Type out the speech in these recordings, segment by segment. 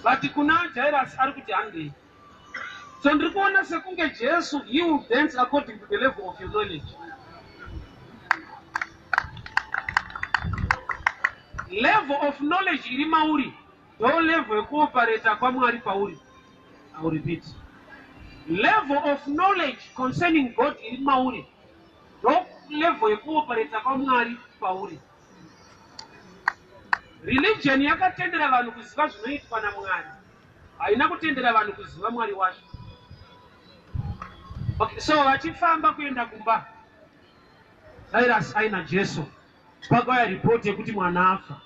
But kuna Jairus ari kuti handei. So ndiri kuona sekunge Jesu, he will dance according to the level of your knowledge. Level of knowledge iri mauri ndo level yekuoperata kwaMwari pauri. I will repeat. Level of knowledge concerning God iri mauri ndo level yekuoperata kwaMwari pauri. Religion yakatendera vanhu kuziva zvinoitwa naMwari, haina kutendera vanhu kuziva Mwari wacho. Okay, so vachifamba kuenda kumba, Jairus aina Jesu, pakauya report yekuti mwana afa.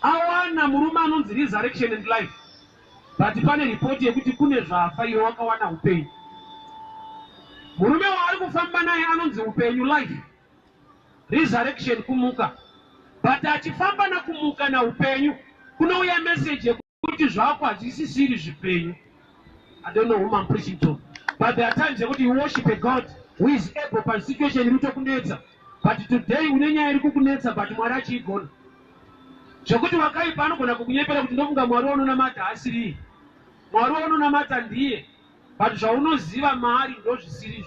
Awana murume anonzi resurrection and life, but pane report yekuti kune zvafa iwe wakawana upenyu. Murume waari kufamba naye anonzi upenyu, life, resurrection, kumuka. But achifamba na kumuka na upenyu, kunouya message yekuti zvako hazvisisiri zvipenyu. I don't know whom I'm preaching to. But there are times that you worship a God who is able to situation iri kukunetsa. But today unenyaya iri kukunetsa, but Mwari achigona. Zvokuti wakaipa anogona kukunyepera kuti ndofunga Mwari waunonamata haasiri. Mwari waunonamata ndiye, but zvaunoziva maari ndozvisiri.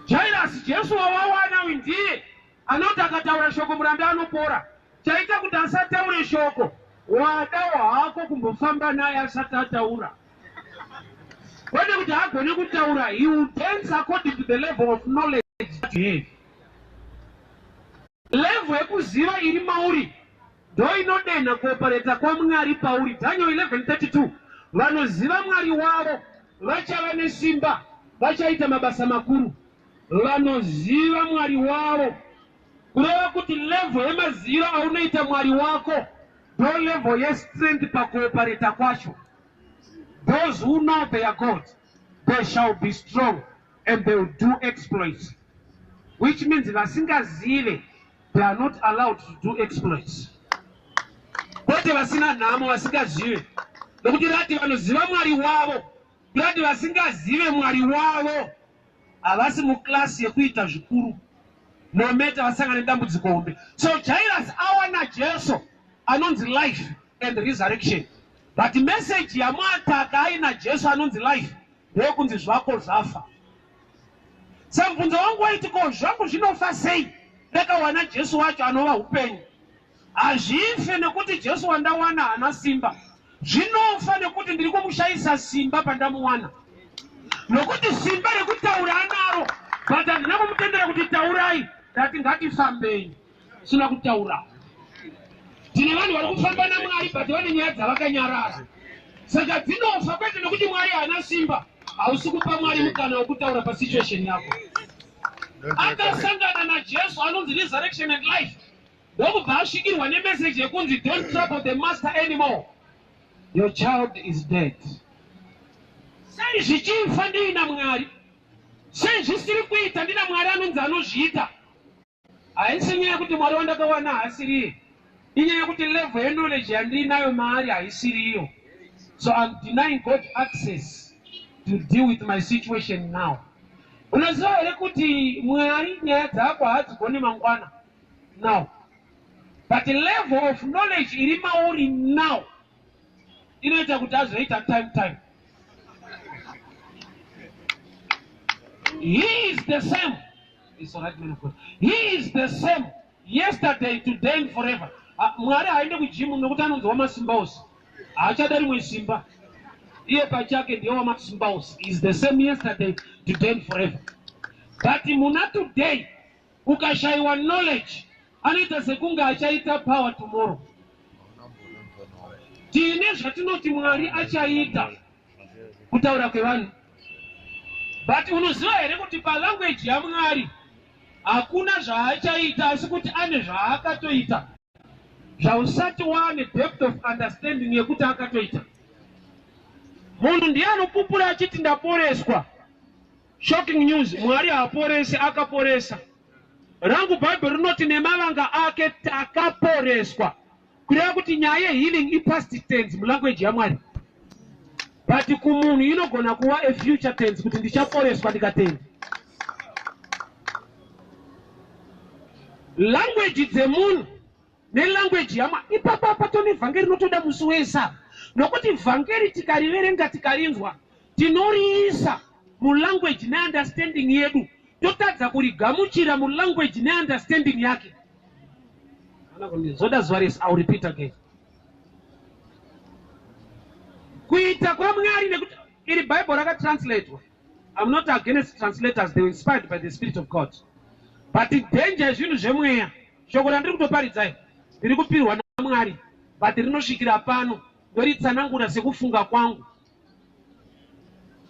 Jairus, Jesu wawawana ndiye anoti akataura shoko murambi anopora. Chaita kuti asataure shoko, wada hako kumbofamba naye asati ataura. Kwete kuti hagone kutaura, he will dance according to the level of knowledge that you have. Level yekuziva iri mauri ndo inodena kuoperata kwaMwari pauri. Daniel 11:32, vanoziva Mwari wavo vachava nesimba, vachaita mabasa makuru. Vanoziva Mwari wavo, kureva kuti level yemazivo aunoita Mwari wako ndo level yestrength pakuoperata kwacho. Those who know their God, they shall be strong and they will do exploits. Which means vasingazive, they are not allowed to do exploits. Kwete vasina nhamo vasingazive. Nokuti rati vanoziva Mwari wavo, rati vasingazive Mwari wavo havasi muklasi yekuita zvikuru. No matter vasangane dambudziko hombe. So Jairus awana Jesu anonzi life and resurrection. But message yamwataka aina Jesu anonzi life ndeyokunzi zvako zvafa. Samubvunzo wangu waiti ko zvangu zvinofa sei ndakawana Jesu wacho anova upenyu? Hazvife nekuti Jesu wandawana hana simba. Zvinofa nekuti ndiri kumushayisa simba pandamuwana. Nokuti simba rekutaura anaro, but handina kumutendera kuti taurai, ndati ngatifambei. Sina kutaura. Tine vanhu vari kufamba naMwari, but vane nyaya dzavakanyarara. Saka dzinofa kwete nekuti Mwari hana simba. Hausi kupa Mwari mukana wekutaura pasituation yako. Akasangana naJesu anonzi resurrection and life. Ndokubva asvikirwa nemessage yekunzi don't trouble the master anymore. Your child is dead. Sei zvichifa ndina Mwari. Sei zvisiri kuita ndina Mwari anonzi anozviita. Haisi nyaya kuti Mwari wandakawana haasiri. Inyaya yekuti level yeknowledge yandinayo maari haisiriyo. So I'm denying God access to deal with my situation now. Unaziva here kuti Mwari nyaya dzako hadzigoni mangwana now. But the level of knowledge iri mauri now inoita kuti azoita time. He is the same. It's all right, man of God. He is the same yesterday, today, and forever. Mwari haende kujimu nokuti anonzi wamasimba ose. Haachada rimwe simba. Iye pachake ndiye wamasimba ose. He is the same yesterday, today, and forever. But muna today, ukashaiwa knowledge, anoita sekunga achaita power tomorrow. Tine zvatinoti Mwari achaita kutaura kwevanhu. But unoziva here kuti palanguage yaMwari hakuna zvaachaita asi kuti ane zvaakatoita. Zvausati wane depth of understanding yekuti akatoita. Munhu ndiye anopupura achiti ndaporeswa. Shocking news, Mwari haaporesi, akaporesa. Rangu Bible rinoti nemavanga ake takaporeswa. Kureva kuti nyaya healing ipast tense mulanguage yaMwari. But kumunhu inogona kuva a future tense kuti ndichaporeswa ndikatenda. language dzemunhu nelanguage yama ipapa patone vhangeri rinotoda musi wesa nokuti vhangeri tikariverenga tikarinzwa tinoriisa mulanguage neunderstanding yedu totadza kurigamuchira mulanguage neunderstanding yake. Zoda zuva rese, I will repeat again. Kuita kwaMwari nekuti iri Bible rakatranslatewa. I'm not against translators, they were inspired by the Spirit of God. But the danger is zvinhu zvemweya. Shoko randiri kutoparidzai riri kupirwa naMwari, but rinosvikira pano ndoritsanangura sekufunga kwangu.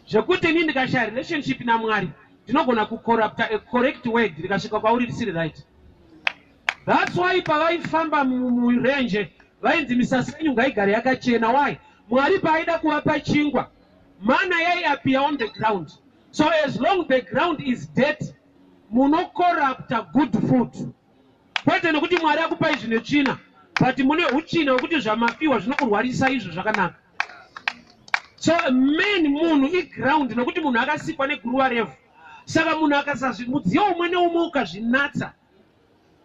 Zvekuti ini ndikashaya relationship naMwari ndinogona kucorrupta a correct word rikasvika kwauri risiri right. That's why pavaifamba murenje vainzi misasa yenyu ngaigare yakachena. Why? Mwari paaida kuvapa chingwa, mana yaiappear on the ground. So as long the ground is dirty, munocorrupta good food. Kwete nekuti Mwari akupai zvine tsvina, but mune uchina hwekuti zvamafiwa zvinokurwarisa izvo zvakanaka. So main munhu iground nekuti munhu akasikwa neguruva revhu. Saka munhu akasazvi mudziyo umwe neumwe ukazvinatsa,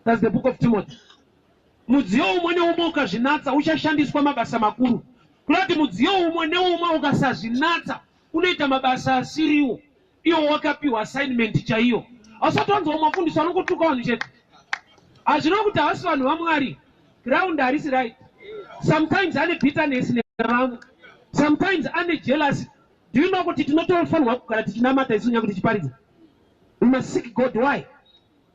that's the book of Timothy. Mudziyo umwe neumwe ukazvinatsa uchashandiswa mabasa makuru. Kurati mudziyo umwe neumwe ukasazvinatsa unoita mabasa asiriwo. Iwo wakapiwa assignment chaiyo. Asati wanzwa mafundiswa anongotuka vanhu chete. Hazvino kuti havasi vanhu vaMwari, ground harisi right. Sometimes ane bitterness nevamwe. Sometimes ane jealousy. Do you know kuti tinotofanirwa kugara tichinamata isu nyange tichiparidza? We must seek God. Why?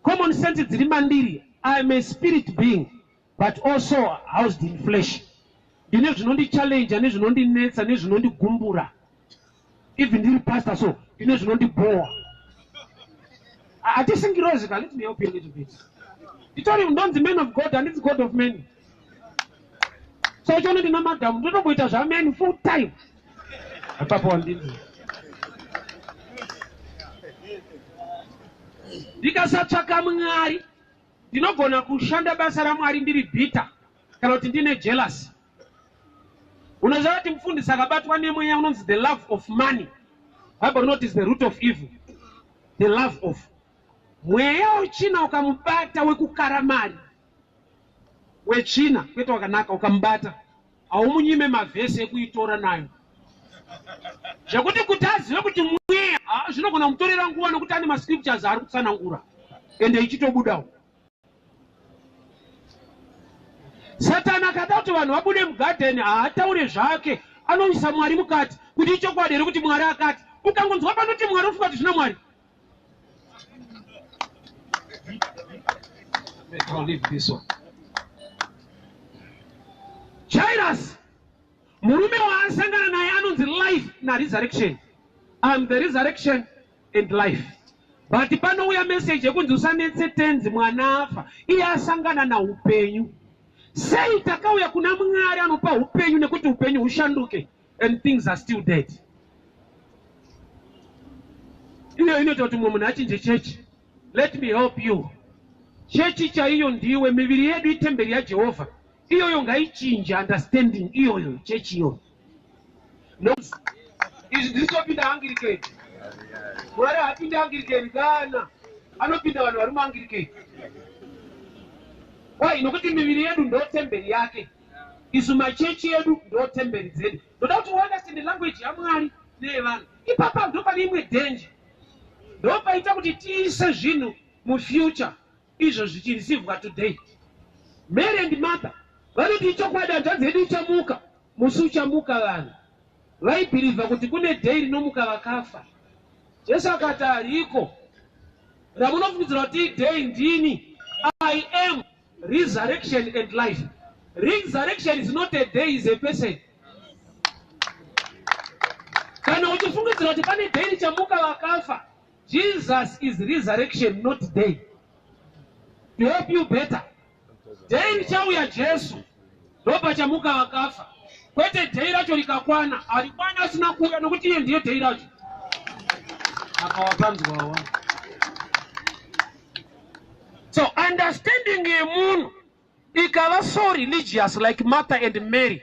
Common sense dziri mandiri. I am a spirit being, but also housed in flesh. Ndine zvinondi challenge, ane zvinondinetsa, ane zvinondigumbura. Even ndiri pastor so, ndine zvinondibhowa. Atisingirozica, let me help you a little bit. You told him, don't the man of God and it's God of men. So I told him, madam, don't go to a man full time. Ndikasatsvaka Mwari ndinogona kushanda basa raMwari ndiri bitter kana kuti ndine jealous. Unoziva kuti mufundisi akabatwa nemweya unonzi the love of money. Bible notice the root of evil. The love of. Mweya wechina ukamubata wekukaramari. Wechina kwete wakanaka ukamubata. Haumunyime mavhesi ekuitora nayo. Zvekuti kuti azive kuti mweya zvinogona kumutorera nguva nokuti ane mascriptures ari kutsanangura ende ichitobudawo. Satani akada kuti vanhu vabude mugadheni haataure zvake, anoisa Mwari mukati kuti ichokwadi here kuti Mwari akati. Ukangonzwa panoti Mwari ufunga kuti zvina Mwari. I'll leave this one. Jairus, murume waasangana naye anonzi life na resurrection. I'm the resurrection and life. But panouya message yekunzi usanetse tenzi mwana afa. Iye asangana na upenyu. Sei takauya kuna Mwari anopa upenyu nekuti upenyu hushanduke and things are still dead. Inoita kuti munhu achinje chechi. Let me help you. Chechi chaiyo ndiwe, miviri yedu itemberi yaJehovha. Iyoyo ngaichinje understanding iyoyo chechi iyo. No. Ndisopinda Anglican. Mwari hapinda Anglican kana. Anopinda vanhu vari muAnglican. Why? Nokuti miviri yedu ndo temberi yake. Isu machechi yedu ndo temberi dzedu. Ndoda kuti understand the language yaMwari nevanhu. Ipapa ndo pane imwe danger. Ndo paita kuti tiise zvinhu mufuture izvo zvichirisivwa today. Mary and Martha vanoti ichokwadi hanzvadzi yedu ichamuka. Musi uchamuka vanhu vaibhirivha kuti kune day rinomuka vakafa. Jesu akati hariko. Ramunofungidzira kuti day ndini. I am resurrection and life. Resurrection is not a day, is a person. Kana uchifungidzira kuti pane day richamuka vakafa. Jesus is resurrection, not day. To help you better. Day richauya Jesu. Ndopa chamuka vakafa. Kwete day racho rikakwana. Alikwana asina kuya nokuti iye ndiye day racho. Akawapanzwa wawa. So understanding munhu ikava so religious like Martha and Mary,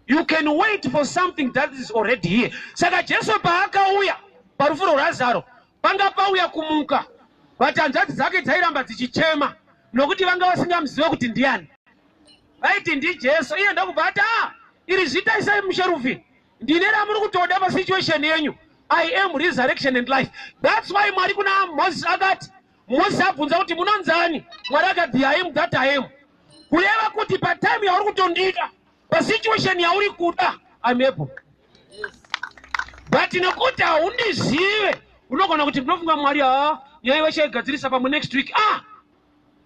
you can wait for something that is already here. Saka Jesu paakauya parufuro rwaZaro panga pauya kumuka, but hanzvadzi dzake dzairamba dzichichema. nokuti vanga vasingamuzive kuti ndiani. Vaiti ndiJesu, iye ndokubata iri zvitaisai musherufi. Ndine ramuri kutoda pasituation yenyu. I am resurrection and life. That's why Mwari kuna Moses akati, Moses abvunza kuti munonzani? Mwari akati I am that I am. Kureva kuti pa time yauri kutondida, pa situation yauri kuda, I'm able. But nokuti haundizive, unogona kuti ndinofunga Mwari nyaya vachaigadzirisa pamu next week.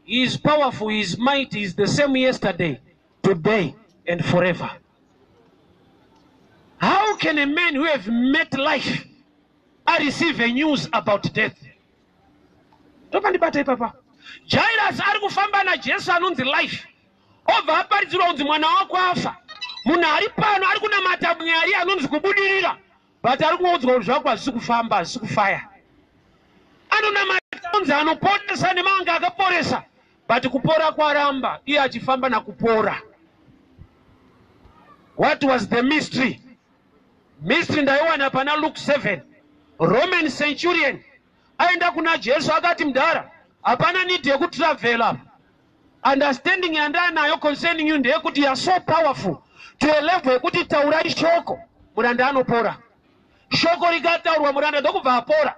He is powerful, he is mighty, he is the same yesterday, today, and forever. How can a man who have met life receive a news about death? Tokandibata papa. Jairus ari kufamba na Jesu anonzi life. Obva aparidzirwa kunzi mwana wako afa. Munhu ari pano ari kunamata Mwari anonzi kubudirira. But ari kuudzwa kuti zvako hazvisi kufamba, hazvisi kufaya. Anonamata kunzi anoporesa nemanga akaporesa. But kupora kwaramba, iye achifamba nakupora. What was the mystery? Mystery ndaiwana pana Luke 7. Roman centurion aenda kuna Jesu akati mdara, hapana need yekutravel up. Understanding yandanayo concerning you ndeyekuti you are so powerful to a level yekuti taurai shoko muranda anopora. Shoko rikataurwa muranda ndokubva apora.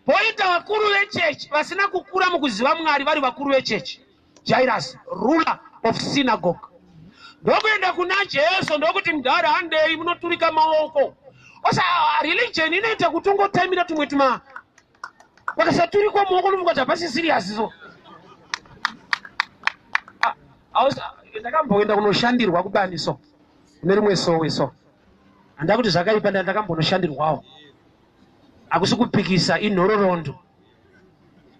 Poita vakuru vechechi vasina kukura mukuziva Mwari vari vakuru vechechi. Jairus, ruler of synagogue. Ndokuenda kuna Jesu ndokuti mdara handei munoturika maoko. Osa religion inoita kuti ungotaimira tumwe tuma. Vakasaturikwa maoko nofunga kuti hapasi serious so. Ndakamboenda kunoshandirwa kubani so. Kune rimwe sowe so. Handa kuti zvakaipa ndakambonoshandirwawo. Hakusi kupikisa inhororondo.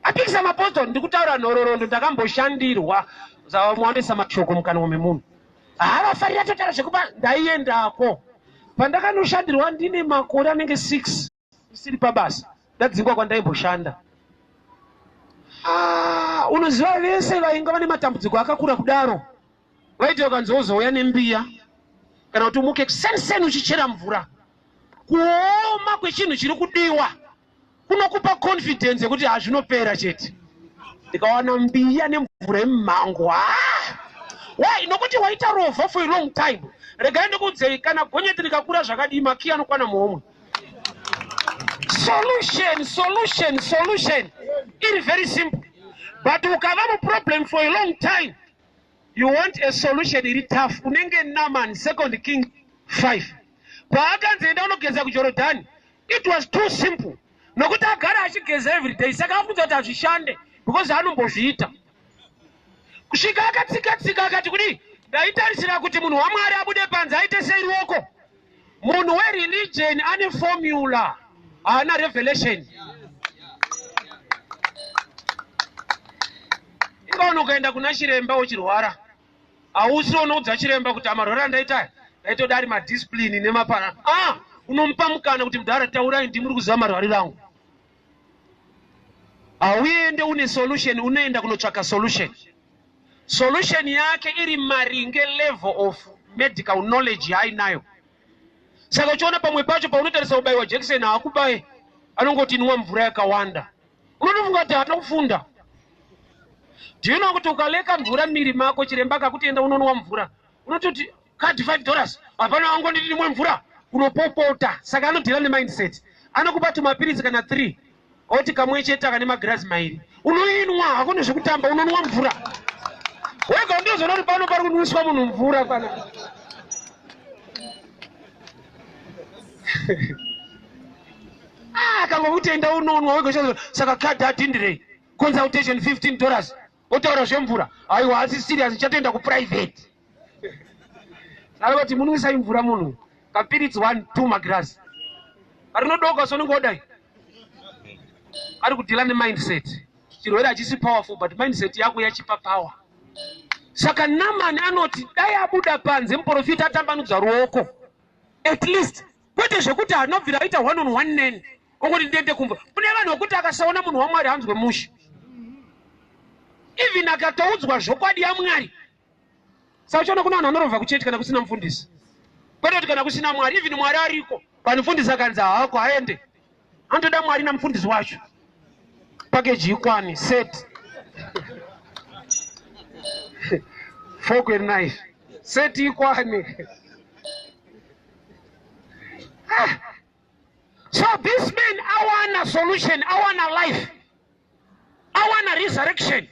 Apikisa mapostori ndikutaura nhororondo ndakamboshandirwa. Muwandisa mashoko mukanwa memunhu. Havafarira totaura zvekupa ndaiendako. Pandakanoshandirwa ndine makore anenge 6 isiri pabasa. Ndadzingwa kwandaimboshanda. Unoziva vese vainga vane matambudziko akakura kudaro. Vaiti vakanzozouya nembiya kana kuti umuke kuseni uchichera mvura. Kuoma kwechinhu chiri kudiwa kunokupa confidence yekuti hazvinopera chete. Ndikawana mbiya nemvura yemumhango. Why? Nokuti waita rovha for a long time. Regai ndikuudzei kana gonyeti rikakura zvakadii makiyi anokwana muhomwe. Solution. It is very simple. But ukava problem for a long time. You want a solution iri tough. Unenge Naaman, 2 Kings 5. Paakanzenda unogeza kuJorodhani. It was too simple. Nokuti agara achigeza every day. Saka afunza kuti azvishande because anombozviita. Kusvika akatsika akati kudi ndaitarisira kuti munhu waMwari abude panze aite sei ruoko. Munhu wereligion ane formula, haana revelation. Ingaona ukaenda kuna chiremba uchirwara, hausi unoudza chiremba kuti amarwara andaita ndaitoda ari madiscipline nemapana. Unomupa mukana kuti mudhara taurai ndimuri kuziva marwariro angu. Hauende une solution, unoenda kunotsvaka solution. Solution yake iri maringe level of medical knowledge hainayo. Saka uchiona pamwe pacho paunotarisa kubaiwa jekiseni hakubai, anongoti inwa mvura yakawanda. Unotofunga kuti haana kufunda. Ndino kuti ukaleka mvura mumiri mako chiremba akakuti enda unonwa mvura. Unototi kadi $5. Hapana wangu nditi ndimwe mvura. Unopopota. Saka anodhira nemindset. Anokupa tumapirizi kana 3. Oti kamwe chete kane magirazi mairi. Unoinwa hakuna zvekutamba unonwa mvura. Wega ndizo nori pano pari kunwiswa munhu mvura pana. Kanga kuti enda unonwa wega saka kadi atindire. Consultation $15. Otaura zvemvura. Aiwa asi serious chatoenda ku private. Saka kuti munwisa mvura munhu. Kapirizi 1-2 magirazi. Arinodoka so ningodai. Ari kudhila nemindset. Chirwere hachisi powerful but mindset yako yachipa power. Saka Naaman anoti dai abuda panze muprofita atambanudza ruoko. At least kwete zvekuti anobvira aita 1-on-1 nene. Ongoti ndiende kumva. Kune vanhu vokuti akasaona munhu waMwari hanzwe mushe. Even akatoudzwa zvokwadi yaMwari. Saka uchiona kuna vanhu vanorobva kuchechi kana kusina mufundisi. Kwete kuti kana kusina Mwari, even Mwari ariko. Panofundisa akanzi hako aende. Anotoda Mwari namufundisi wacho. Package ikwani set. fork and knife. Seti kwani. So this man, I want a solution, I want a life, I want a resurrection.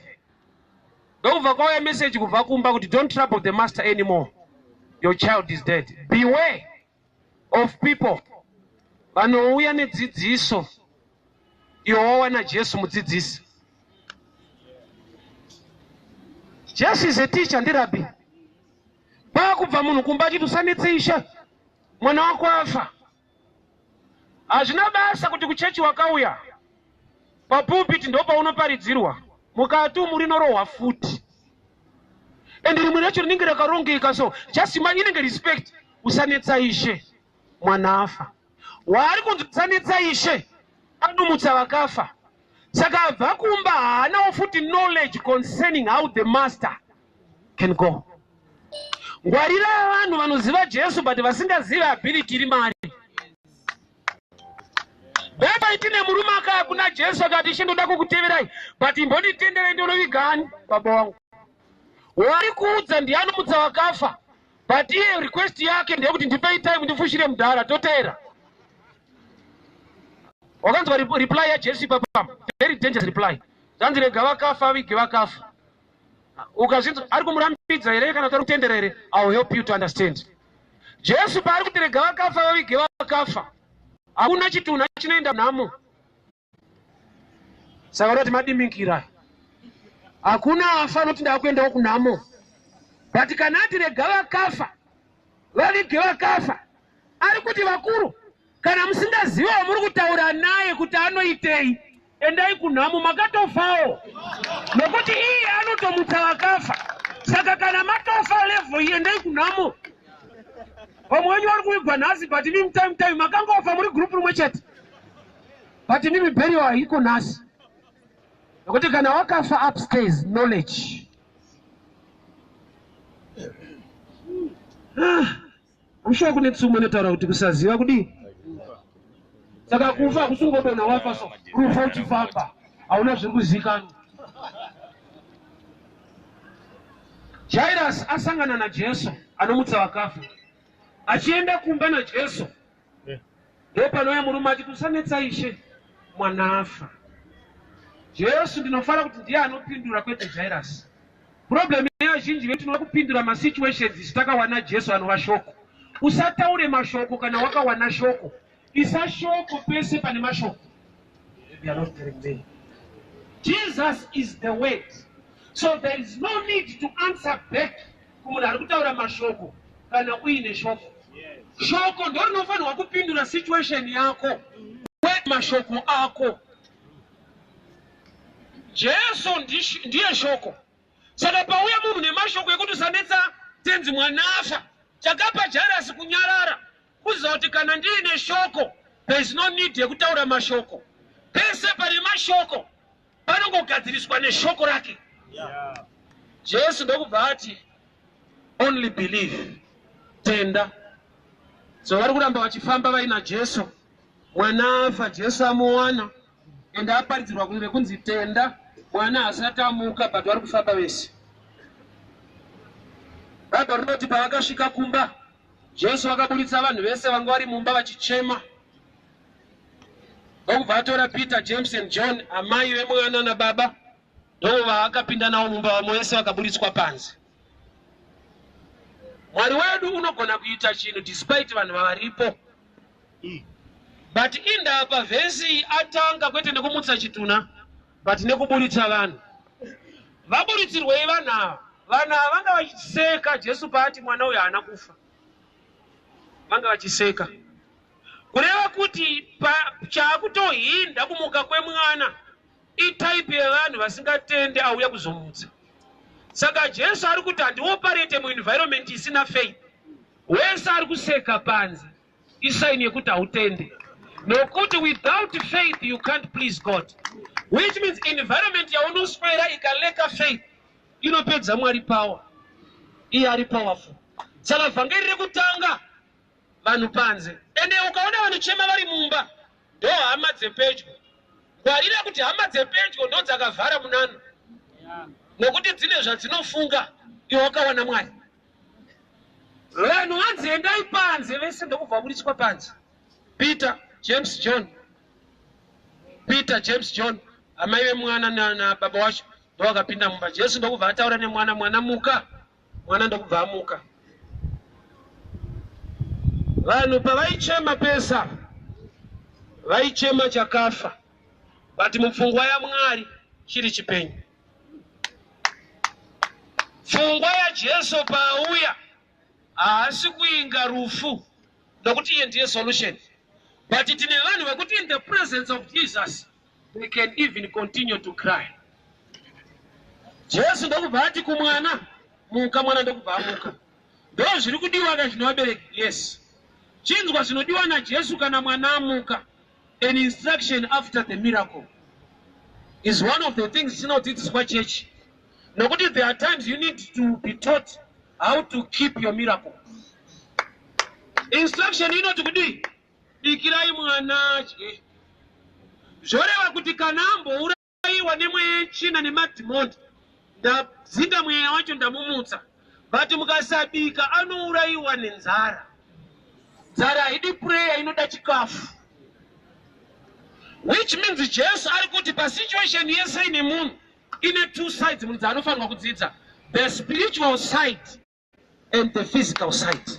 Don't message don't trouble the master anymore. Your child is dead. Beware of people. Vanouya nedzidziso. Iwo wana Jesu mudzidzisi. Jesu is a teacher and rabbi. Pakubva munhu kumba chitusanetsisha. Mwana wako afa. Hazvina basa kuti kuchechi wakauya. Papulpit ndo paunoparidzirwa. Mukati murinorohwa futi. And rimwe racho rinenge rakarongeka, so just inenge respect. Usanetsa Ishe mwana afa. Wari kunzi usanetsa Ishe anomutsa vakafa. Saka abva kumba haanawo futi knowledge concerning how the master can go. Ngwarira vanhu vanoziva Jesu but vasingazivi ability iri mari. Baba itine murume akaguna Jesu akati Ishe ndoda kukuteverai but imbonditenderai ndonovigani baba wangu. Wari kuudza ndianomutsa vakafa but iye request yake ndeyekuti ndipei time ndifushire mudhara toteera. Wakanzwa reply ya Jesu papa, very dangerous reply. Zanzi rega vakafa vige vakafa. Ukazvinzwa ari kumurambidza here kana kuti kutendera here, I will help you to understand. Jesu paari kuti rega vakafa vige vakafa. Hakuna chitunha chinoenda nhamo. Saka roti madimikira. Hakuna afa anoti ndakuendawo kunhamo. But kana ati rega vakafa vavige vakafa, ari kuti vakuru kana musingaziva muri kutaura naye kuti anoitei, endai kunhamo makatofawo. Nokuti iye anotomutsa vakafa. Saka kana matofa level iyi endai kunhamo. Vamwe wenyu vari kuigwa nhasi but mimi time makangofa muri group rimwe chete. But mimi burial haiko nhasi. Nokuti kana wakafa upstairs knowledge. Usho kune tsumo netaura kuti kusaziva kudi. Saka kufa kusungodona wafa so rufa uchifamba hauna zvekuzikanwa. Jairus asangana na Jesu anomutsa vakafa. Achienda kumba na Jesu. Ndipo panouya murume ati usanetsa Ishe mwana afa. Jesu ndinofara kuti ndiye anopindura kwete Jairus. Problem yazhinji vedu tinoda kupindura masituations takawana Jesu anova shoko. Usataure mashoko kana wakawana shoko. Isa shoko pese pane mashoko. We are not telling me. Jesus is the word. So there is no need to answer back. Kumunhu ari kutaura mashoko kana uine shoko. Shoko ndo rinofanirwa kupindura situation yako. Word mashoko ako. Jesu ndiye shoko. Saka pauya munhu nemashoko ekuti usanetsa tenzi mwana afa, chakapa Jairus kunyarara. Kuziva kuti kana ndiine shoko, there is no need yekutaura mashoko. Pese pane mashoko panongogadziriswa neshoko rake. Jesu ndokubva ati only believe, tenda. So vari kuramba vachifamba vaina Jesu. Mwana afa, Jesu amuwana, ende aparidzirwa kunzi tenda. Mwana hasati amuka but vari kufamba vese. Bhabha rinoti pavakasvika kumba, Jesu akabuditsa vanhu vese vanga vari mumba vachichema. Ndokubva atora Peter, James and John, amai vemwana nababa, ndokuvakapinda navo mumba vamwe vese vakabuditswa panze. Mwari wedu unogona kuita chinhu despite vanhu vavaripo. But indapa vhesi atanga kwete nekumutsa chitunha but nekubuditsa vanhu. Vabuditsirwei vanhu ava? Vanhu ava vanga vachiseka Jesu paati mwana uyu haana kufa. Vanga vachiseka. Kureva kuti chaakutohinda kumuka kwemwana itaipi yevanhu vasingatende auya kuzomutsa. Saka Jesu ari kuti handioparete muenvironment isina faith. Wese ari kuseka panze. Isaini yekuti hautende. Nokuti without faith you can't please God. Which means environment yaunoswera ikaleka faith inopedza Mwari power. Iye ari powerful. Saka vhangeri rekutanga vanhu panze. Ende ukaona vanhu chema vari mumba ndo hama dzepedyo. Ngwarira kuti hama dzepedyo ndo dzakavhara munano. Nokuti dzine zvadzinofunga iwe wakawana Mwari. Vanhu vanzendai panze vese ndokubva kuburiswa panze. Peter, James, John. Peter, James, John. Amai vemwana na baba wacho ndovakapinda mumba. Jesu ndokubva ataura nemwana, mwana muka. Mwana ndokubva amuka. Vanhu pavaichema pesa, vaichema chakafa. But mupfungwa yaMwari chiri chipenyu. Pfungwa yaJesu paauya haasi kuinga rufu ndokuti iye ndiye solution. But tine vanhu vekuti in the presence of Jesus they can even continue to cry. Jesu ndokubva ati kumwana, muka, mwana ndokubva amuka. Ndo zviri kudiwa kazvinovabereki. Yes. Chinzwa zvinodiwa naJesu kana mwana amuka. An instruction after the miracle is one of the things tinodzidziswa church. Nokuti there are times you need to be taught how to keep your miracle. Instruction inoti kudii? Bikirai mwana adye. Zvoreva kuti kana ambourayiwa nemweya yechina nemadhimoni, ndadzinga mweya wacho ndamumutsa. But mukasabika anourayiwa nenzara. Nzara haidi prayer, inoda chikafu. Which means Jesu ari kuti pasituation yese ine munhu ine two sides munhu dzanofanirwa kudzidza. The spiritual side and the physical side.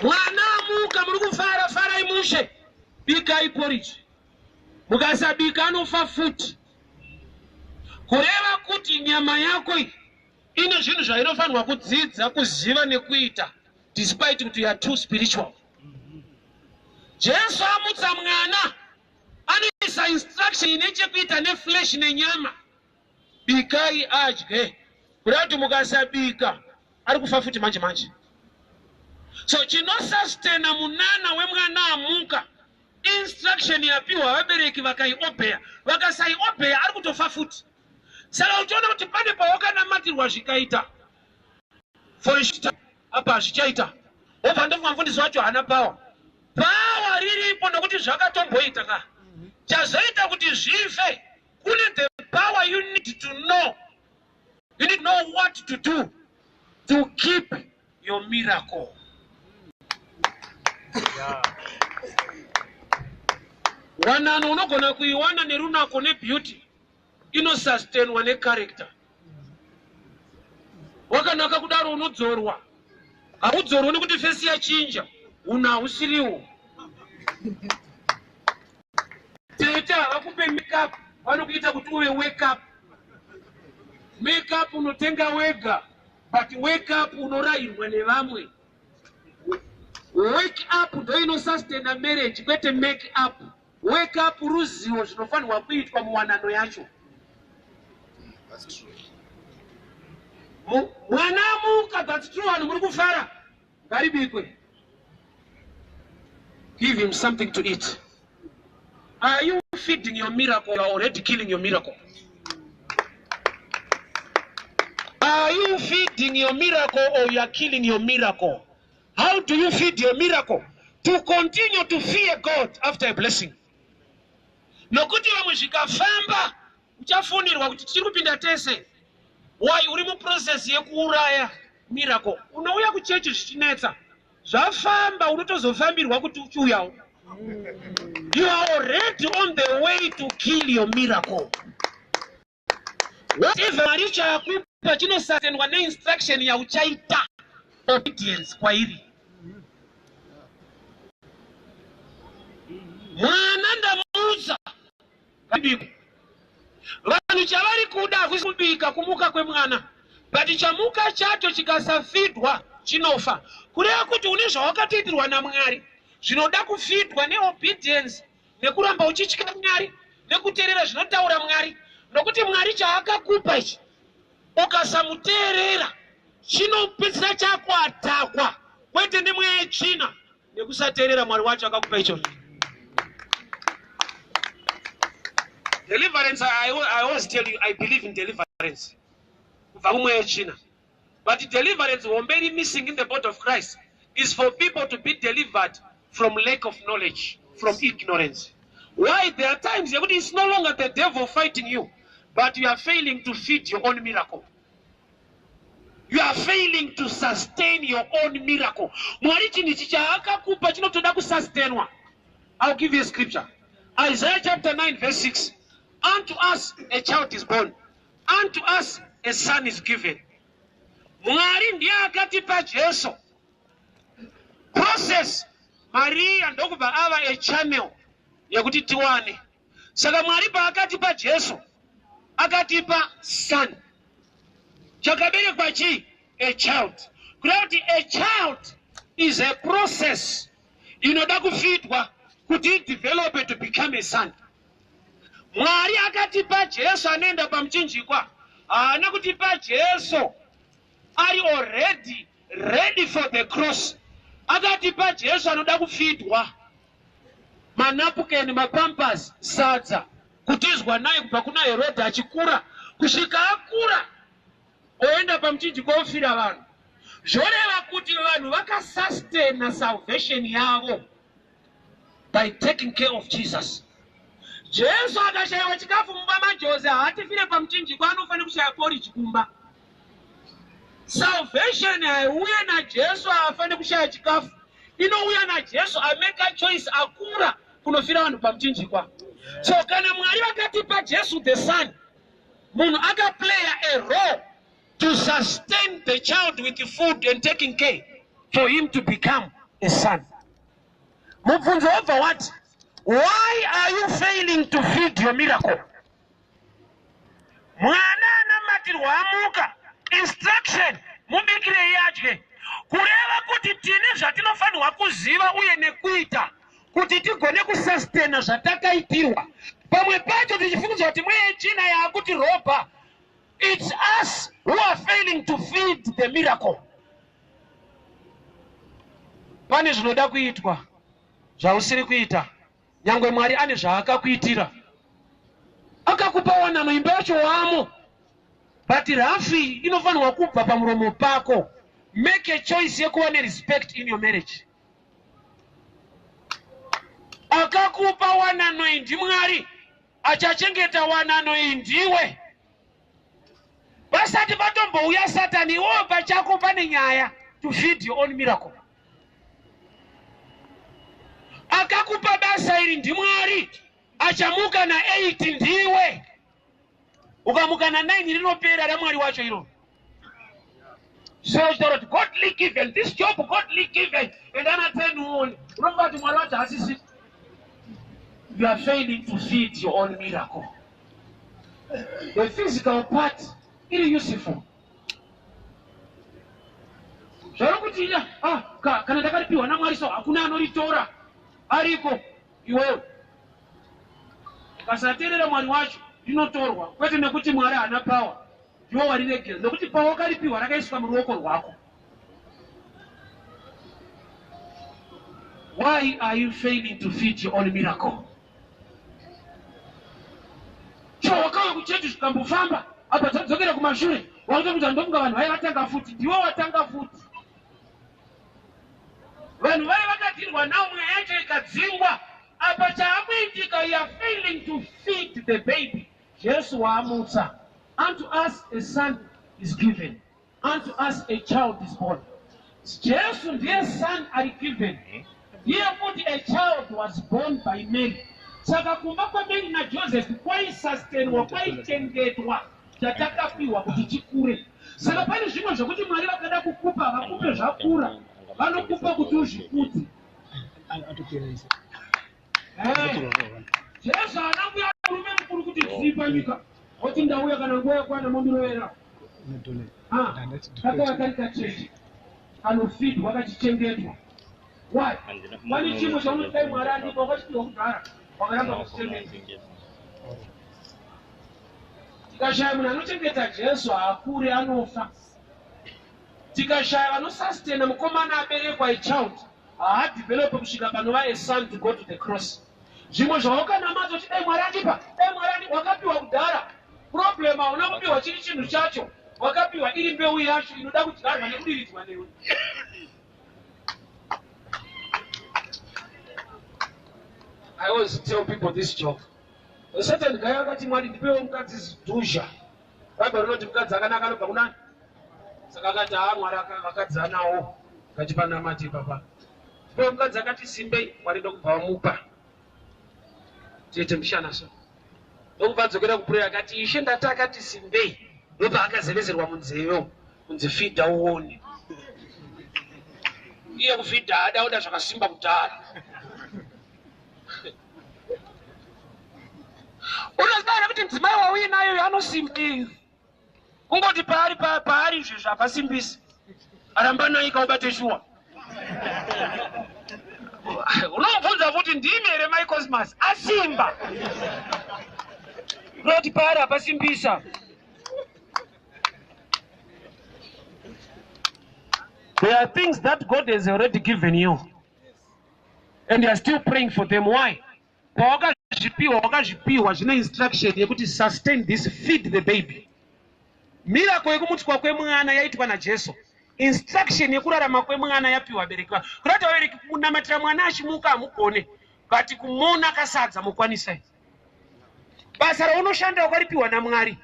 Mwana amuka, muri kufara farai mushe, bikai porridge. Mukasabika anofa futi. Kureva kuti nyama yako ine zvinhu zvainofanirwa kudzidza, kuziva nekuita, despite kuti you are too spiritual. Jesu amutsa mwana, anoisa instruction ine chekuita neflesh nenyama. Bikai adye. Kurati mukasabika ari kufa futi manje manje. So chinosustena munana wemwana amuka, instruction yapiwa vabereki vakaiobheya. Vakasaiobheya ari kutofa futi. Saka uchiona kuti pane pawakanamatirwa zvikaita, for instance, apa zvichaita. Obva ndofunga mufundisi wacho hana power. Power riripo nokuti zvakatomboita ka. Chazoita kuti zvife, kune the power you need to know. You need to know what to do to keep your miracle. Wanano unogona kuiwana nerunako nebeauty inosustainwa necharacter. Wakanaka kudaro unodzorwa. Haudzorwa nekuti fesi yachinja, una hausiriwo. Teta vakupe makeup, vanokuita kuti uwe wake up. Makeup unotenga wega, but wake up unorayirwa nevamwe. Wake up ndo inosustaina marriage, kwete make up. Wake up ruzivo zvinofanirwa kuitwa muwanano yacho. That's true. Mwana amuka, that's true, vanhu muri kufara. Ngaribikwe. Give him something to eat. Are you feeding your miracle or already killing your miracle? Are you feeding your miracle or you are killing your miracle? How do you feed your miracle? To continue to fear God after a blessing. Nokuti vamwe zvikafamba, uchafunirwa kuti tiri kupinda tese. Why uri mu process yekuuraya miracle? Unouya kuchechi zvichinetsa. Zvafamba unotozofambirwa kuti uchiuyawo. You are already on the way to kill your miracle. Whatever Mwari chakupa chinosustainwa neinstruction yauchaita. Obedience kwairi. Mwana ndamutsa. Vanhu chavari kuda hakusi kumuka kwemwana. But chamuka chacho chikasafidwa chinofa. Kureva kuti une zvawakatoitirwa naMwari, zvinoda kufidwa neobedience, nekuramba uchitya Mwari, nekuteerera zvinotaura Mwari. Nokuti Mwari chaakakupa ichi, ukasamuteerera, chinopedzisira chakwatakwa, kwete nemweya yechina, nekusateerera Mwari wacho akakupa icho. Deliverance, I always tell you, I believe in deliverance. But deliverance, very missing in the body of Christ, is for people to be delivered from lack of knowledge, from ignorance. Why? There are times it's no longer the devil fighting you, but you are failing to feed your own miracle. you are failing to sustain your own miracle. Mwari chini chichaakakupa chinotoda kusustainwa. I'll give you a scripture. Isaiah chapter 9 verse 6. Unto us a child is born. Unto us a son is given. Mwari ndiye akatipa Jesu. Process. Maria ndokuba ava a channel yakuti tiwane. Saka Mwari pa akatipa Jesu. Akatipa son. Chakaberekwa chi? A child. Kuti a child is a process. Inoda kufitwa kuti develop to become a son. Mwari akatipa Jesu anenda pamchinjikwa. Ana kutipa Jesu are already ready for the cross. Akatipa Jesu anoda kufitwa. Manapukeni mapampers sadza. Kutizwa naye kubva kuna Herode achikura. Kusvika akura. Oenda pamchinjikwa ofira vanhu. Zvoreva kuti vanhu vakasustain salvation yavo by taking care of Jesus. Jesu akashaiwa chikafu mumba maJozi hatifire pamuchinjikwa anofanira kushaya porridge kumba. Salvation haiuya naJesu haafaniri kushaya chikafu. Inouya naJesu amake a choice akura kunofira vanhu pamuchinjikwa. So kana Mwari vakatipa Jesu the son, munhu akaplaya a role to sustain the child with food and taking care for him to become a son. Mubvunzo wabva wati, why are you failing to feed your miracle? Mwana anamatirwa amuka, instruction, mubikire yadye. Kureva kuti tine zvatinofanirwa kuziva uye nekuita kuti tigone kusustain zvatakaitirwa. Pamwe pacho tichifungidzwa kuti mwechina yakuti ropa. It's us who are failing to feed the miracle. Pane zvinoda kuitwa zvausiri kuita. Nyangwe Mwari ane zvaakakuitira. Akakupa wanano imba yacho wamo. But rafi inofanirwa kubva pamuromo pako. Make a choice yekuva nerespect in your marriage. Akakupa wanano iyi ndiMwari. Achachengeta wanano iyi ndiwe. Basati vatombouya Satani iwo pachako pane nyaya to feed your own miracle. Akakupa basa iri ndiMwari. Achamuka na 8 ndiwe. Ukamuka na 9 rinopera raMwari wacho iro. So godly given, this job godly given, and then I tell you, remember to Mwari wacho hazvisi. You are failing to feed your own miracle. The physical part iri useful. Zvarokuti kana takaripiwa naMwari so hakuna anoritora. Ariko iwewe. Ukasateerera Mwari wacho rinotorwa. Kwete nekuti Mwari hana power. Iwe wariregera. Nekuti power wakaripiwa rakaiswa muruoko rwako. Why are you failing to feed your own miracle? Wakauya kuchechi zvikambofamba. Apa tadzokera kumashure. Wakuta kuti ndomunga vanhu vai vatanga futi. Ndiwe watanga futi. Vanhu vai vakatirwa nawo mweya yacho ikadzingwa. Apa chaakuitika, you are failing to feed the baby. Jesu waamutsa. Unto us a son is given. Unto us a child is born. Jesu ndiye son ari given. Ndiye futi a child was born by Mary. Saka kumba kwa Mary na Joseph kwaisustainwa, kwaichengetwa. Chatakapiwa kuti chikure. Saka pane zvimwe zvokuti Mwari vakada kukupa vakupe zvakura. Vanokupa kuti uzvikuti. Jesu anambuya murume mukuru kuti dzipa nyika. Oti ndauya kana nguva yakwana momirovera. Kakawakarika chechi. Anofidwa akachichengetwa. Why? Pane chimwe chaunodai Mwari andipa wakachitiwa kugara. Wakaramba kuchengeta. Tikashaya munhu anochengeta Jesu haakure anofa. Tikashaya vanosustain mukomana aberekwa a child haadevelope kusvika panova a son to go to the cross. Zvimwe zvawakanamadza kuti dai Mwari andipa, dai Mwari andipa, wakapiwa kudhara. Problem hauna kupiwa chiri chinhu chacho. Wakapiwa iri mbeu yacho inoda kudyarwa nekudiridzwa newe. I always tell people this joke. A certain guy akati Mwari ndipewo mukadzi dhuzha. Bible rinoti mukadzi akanaka anobva kunani? saka kati Mwari akadzanawo kachipanamati papa ndipo mukadzi akati simbei Mwari ndokubva wamupa tiete mushana so ndokubva adzokera kupureya akati Ishe ndati akati simbei ndopa akazevezerwa munzeyo kunzi fidha uone iye kufidha adaoda zvakasimba kudhara unozivana kuti mudzimai wauinayo anosimbei kungoti paari izvi zvapasimbisi aramba naika ubate shuwa unomubvunza kuti ndimi here mai Cosmas asimba unoti paari apasimbisa. There are things that God has already given you and you are still praying for them. Why? Wakazvipiwa zvine instruction yekuti sustain this, feed the baby. Miracle yekumutswa kwemwana yaitwa naJesu. Instruction yekurarama kwemwana yapiwa abereki. Kurati abereki kunamatira mwana achimuka amugone, kati kumona kasadza mukwanisai. Basa raunoshanda wakaripiwa naMwari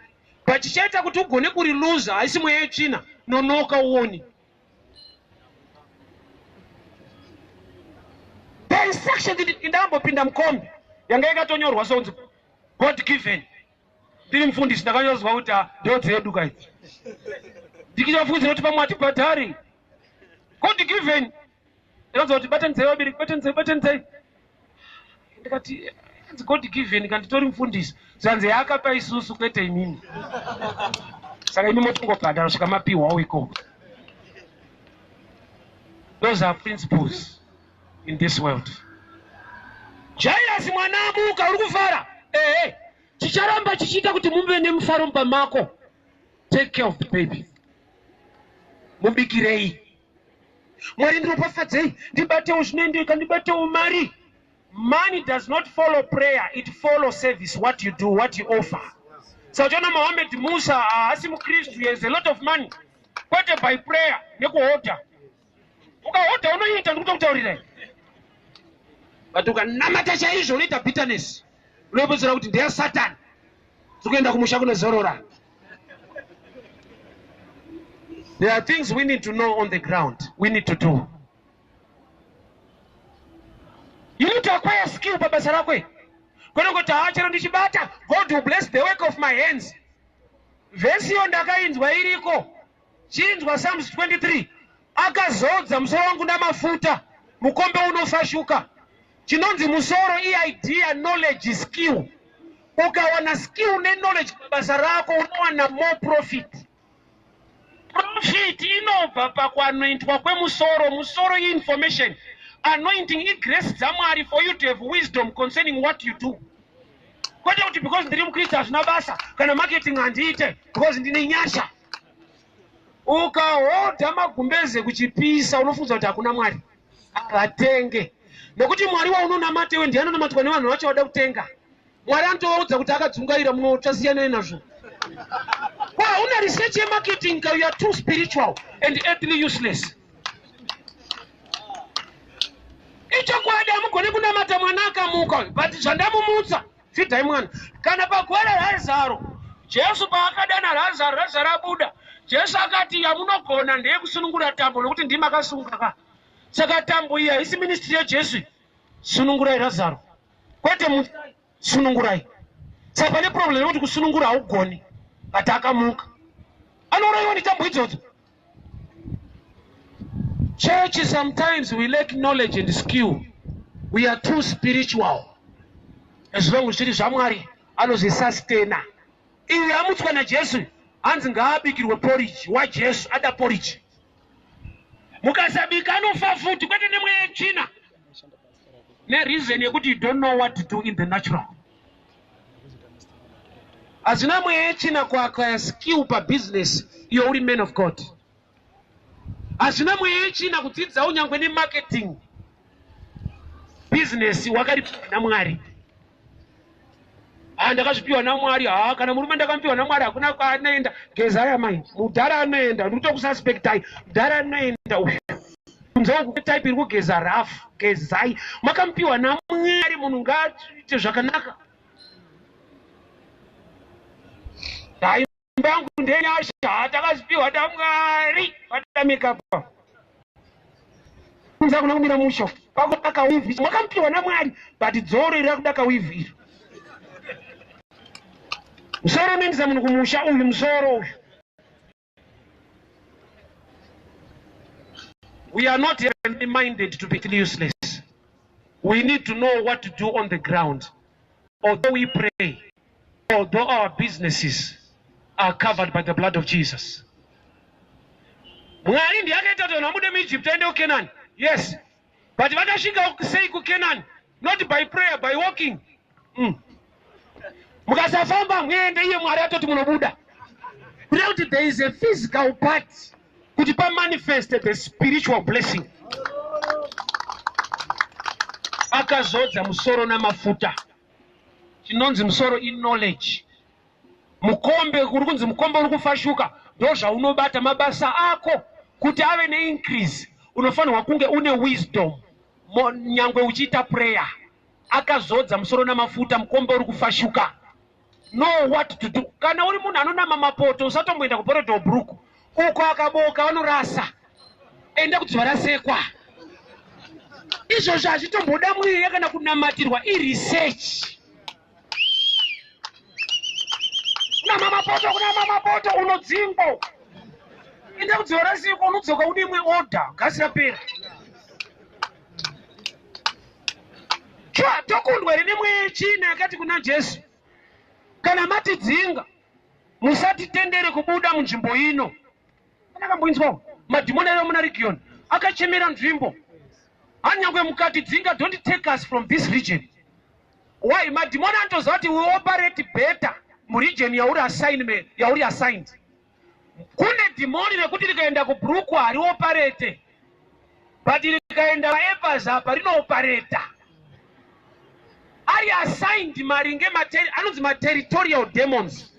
pachichaita kuti ugone kuriluza haisi mweya yetsvina, nonoka uone. The instruction indambopinda mukombe yanga yakatonyorwa sonzi God given. Ndiri mufundisi ndakanyozwa kuti ndo dzedu kaidzi. Ndichichafunzira kuti pamwe atibhadhari. God given. Ndinonzwa kuti bata nzeve vabereki, bata nzeve. Ndikati it's God given kanditori mufundisi. Zvanzi yakapa isusu kwete imini. Saka imi motongobhadhara svika mapiwa iko. Those are principles in this world. Jairus mwana amuka uri kufara. Chicharamba chichita kuti mumbe nemufaro mumba mako. Take care of the baby. Mubikirei. Mwari ndiropafadzei, ndibatewo zvinoendeka, ndibatewo mari. Money does not follow prayer, it follows service, what you do, what you offer. So John Muhammad Musa asi mukristu, he has a lot of money. Kwete by prayer, nekuhoda. Ukahoda unoita ndikutaurira. But ukanamata chaizvo unoita bitterness. Unopedzera kuti ndiye Satan. Tikuenda kumusha kunozorora. There are things we need to know on the ground. We need to do. You need to acquire skill pabasa rakwe. Kwena kuti chero ndichibata, God will bless the work of my hands. Vesi yo ndakainzwa iriko. Chinzwa Psalms 23. Akazodza musoro wangu namafuta. Mukombe unofashuka. Chinonzi musoro idea, knowledge, skill. Ukawana skill ne knowledge pabasa rako unowana more profit. Profit inobva pakuanointwa kwemusoro, musoro information. Anointing is grace dzamwari for you to have wisdom concerning what you do. Kwete kuti because ndiri mukristu hazvina basa kana marketing handiite because ndine nyasha. Ukahodha magumbeze kuchipisa unofunza kuti hakuna Mwari. Akatenge. Nekuti Mwari waunonamata iwe ndiye anonamatwa nevanhu vacho vada kutenga. Mwari anotoudza kuti akadzungaira munotasiyana nazvo. Wow, una research marketing, you are too spiritual and earthly useless. Ichokwadi amugone kunamata mwana akamuka, but zvandamumutsa fidhai mwana. Kana pagwara Lazaro, Jesu paakadana Lazaro abuda. Jesu akati yamunogona ndeye kusunungura tambo nokuti ndimi akasunga. Saka tambo iya isi ministry yaJesu. Sunungurai Lazaro. Kwete sunungurai. Saka pane problem yekuti kusunungura haugoni. But akamuka. Anouraiwa netambo idzodzo. Church, sometimes we lack knowledge and skill. We are too spiritual. As long as it is Mwari, anozvisustain. Iwe amutswa naJesu, hanzi ngaabikirwe porridge. Why Jesu ada porridge? Mukasabika anofa futi kwete nemweya yetsvina. Reason yekuti you don't know what to do in the natural. Hazvina mweya yetsvina kuacquire skill pabusiness, you are man of God. Hazvina mweya yetsvina kudzidza unyangwe nemarketing business wakaripiwa naMwari. Ndakazvipiwa naMwari. Kana murume ndakampiwa naMwari hakuna kwaanoenda. Gezai mai, mudhara anoenda, ndikutokususpectai. Mudhara anoenda uyu. Kunzwa type iri kugeza rafu, gezai. Makampiwa naMwari, munhu ngaite zvakanaka. Mbangu ndenyasha atakazipiwa taMwari vatamika pa. Kunza kunamira musho. Pakudaka wivi. Mwakampiwa naMwari but dzoro iri kudaka wivi. Musoro nendiza munhu kumusha uyu musoro uyu. We are not minded to be useless. We need to know what to do on the ground. Although we pray, although our businesses are covered by the blood of Jesus. Mwari ndiyakaita kuti namude muEgypt aende kuKenani. Yes. But vakasvika sei kuKenani? Not by prayer, by walking. Mukasafamba muende iye Mwari atoti munobuda. Because there is a physical part kuti pa manifest the spiritual blessing. Akazodza musoro namafuta. Chinonzi musoro in knowledge. Mukombe kuri kunzi mukombe uri kufashuka ndo zvaunobata mabasa ako kuti ave neincrease unofanirwa kunge une wisdom nyangwe uchiita prayer. Akazodza musoro namafuta mukombe uri kufashuka. Know what to do. Kana uri munhu anonama mapoto usatomboenda kuPorto Brook uko akaboka vanorasa ende kuti varasekwa. Izvozvo hazvitomboda mweya kana kunamatirwa iresearch. Kuna mamapoto unodzingwa. Ende kuti varasekwa unodzoka une imwe order gasira pera. Tokundwa ine mweya china yakati kuna Jesu. Kana matidzinga musatitendere kubuda munzvimbo ino. Anakamboinzwawo madhimoni ari muna region akachemera nzvimbo. Anyangwe mukati dzinga don't take us from this region. Why? Madhimoni anotoziva kuti we operate better muregion yauri assigned. Kune dhimoni rekuti rikaenda kuBrook hari operate. But rikaenda vaEpers apa rinooperator. Ari assigned maringe anonzi territorial demons.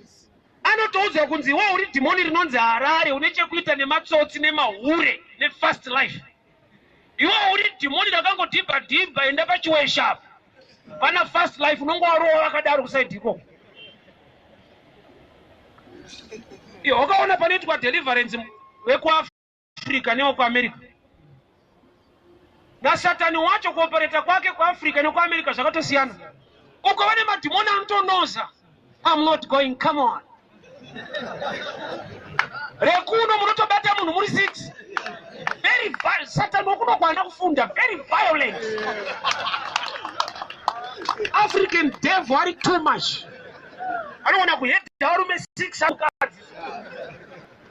Anotoudza kunzi iwe uri dhimoni rinonzi Harare une chekuita nematsotsi nemahure nefast life. Iwe uri dhimoni rakangodhibha enda pachiwesha. Pana fast life unongowarowa vakadaro kusaidiko. Wakaona panoitwa deliverance wekuAfrica newekuAmerica. NaSatani wacho kuopereta kwake kuAfrica nekuAmerica zvakatosiyana. Uko vane madhimoni anotonoza. I'm not going, come on. Rekuno munotobata munhu muri 6. Very violent. Satan wakuno kwana kufunda. Very violent. African devil are too much. I don't want to go yet. Darume 6 akadzi.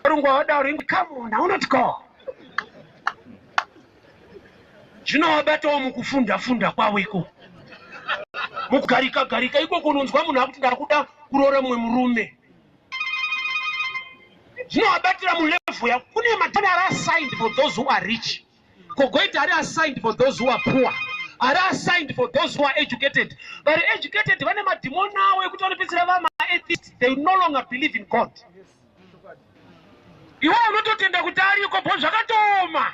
Come on, I will not go. Zvinovabatawo mukufunda kwavo iko. Mukugarika iko kunonzwa munhu akuti ndakuda kuroora mumwe murume. Zvinovabatira mulevel ya kune madhimoni ari assigned for those who are rich. Kogoita ari assigned for those who are poor. Ari assigned for those who are educated. But educated vane madhimoni avo ekuti vanopedzisira vama atheists. They no longer believe in God. Iwe unototenda kuti ariko bho zvakatooma.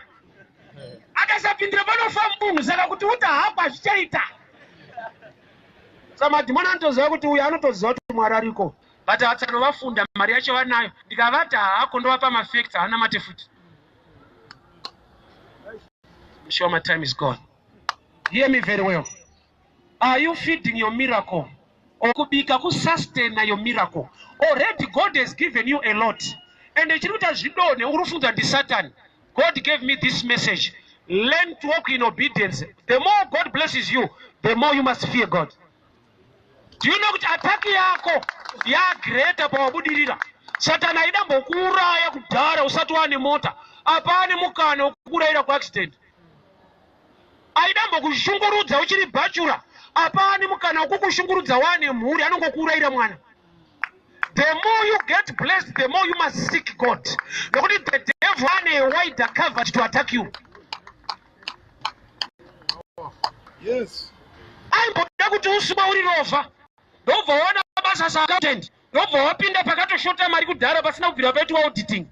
Akasapindira panofa munhu saka kuti utahapa zvichaita. Saka madhimoni anotoziva kuti uyu anotoziva kuti Mwari ariko. But hatsanovafunda mari yacho vanayo. Ndikavati hako ndovapa mafacts haana mate futi. I'm sure my time is gone. Hear me very well. Are you feeding your miracle? Or kubika kusustain your miracle? Already God has given you a lot. And the chirikuta zvidone urufunda ndi Satan. God gave me this message. Learn to walk in obedience. The more God blesses you, the more you must fear God. Do you know kuti attack yako ya greater pawabudirira? Satan aida mbokuuraya kudhara usati wane mota. Apane mukana wokuraira kuaccident. Aida mbokushungurudza uchiri bachura. Apane mukana wokukushungurudza wane mhuri anongokuuraira mwana. The more you get blessed, the more you must seek God. Because the devil has a wider cover to attack you. Yes. I'm going to usuma uri rofa. Nova wana basa sa accountant. Nova wapinda pakato shota mari kudhara pasina kubvira paitwa auditing.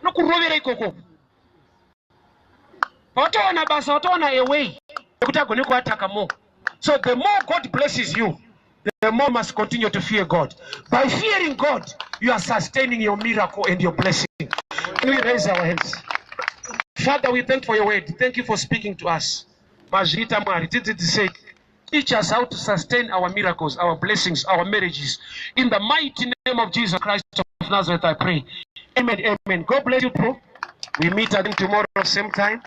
Nokurovera ikoko. Wataona basa, wataona a way. Ekuti agone kuataka more. So the more God blesses you, the more you must continue to fear God. By fearing God, you are sustaining your miracle and your blessing. Can we raise our hands? Father, we thank you for your word. Thank you for speaking to us. Mazvita Mwari, say, teach us how to sustain our miracles, our blessings, our marriages. In the mighty name of Jesus Christ of Nazareth, I pray. Amen, amen. God bless you, bro. We meet again tomorrow, same time.